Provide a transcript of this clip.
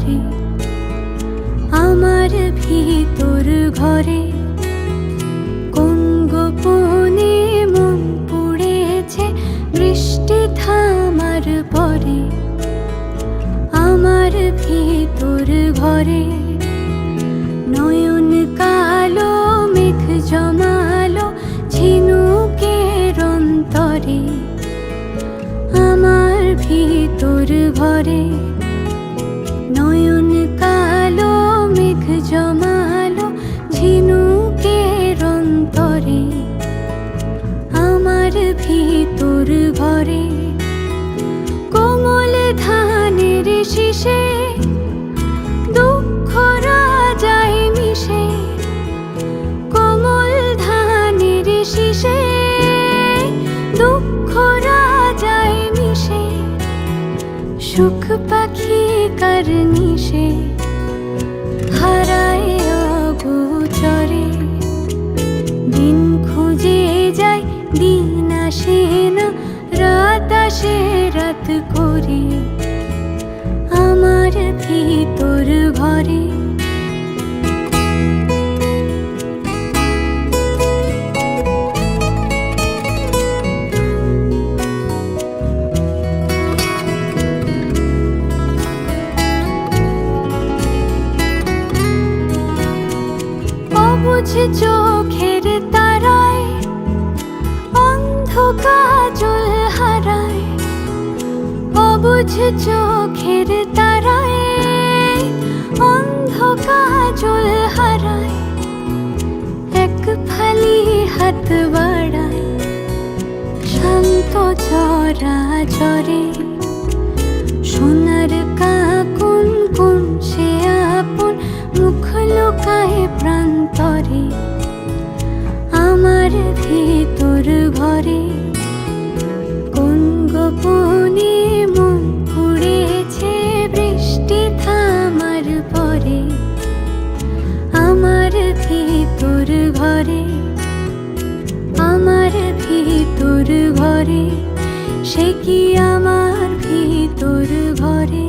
করে। আমার ভিতর ঘরে কোন গোপনে মন পড়েছে বৃষ্টি থামার পরে। আমার ভিতর ঘরে নয়ন কালো মেঘ জমালো ঝিনুকের অন্তরে। আমার ভিতর ঘরে নয়ন কালো মেঘ জমালো ঝিনুকের অন্তরে। আমার ভিতর ঘরে কোমল ধানের শীষে দুঃখ রাজায় মিশে। কোমল ধানের শীষে দুঃখ রাজায় মিশে। সুখ পাখি কার নিশে হারায় অগোচরে। দিন খুঁজে যায় দিন আসে না, রাত আসে রাত করে। আমার ভিতর ঘরে অবুঝ চোখের তারায় অন্ধ কাজল হারায়। অবুঝ চোখের তারায় অন্ধ কাজল হারায়। এক ফালি হাত বাড়ায় শান্ত চরাচরে। সোনার কাকুন কোন সে আপন মুখ লুকায় প্রান্তরে। আমার ভিতর ঘরে কোন গোপনে মন পড়েছে বৃষ্টি থামার পরে। আমার ভিতর ঘরে আমার ভিতর ঘরে সে কি আমার ভিতর ঘরে।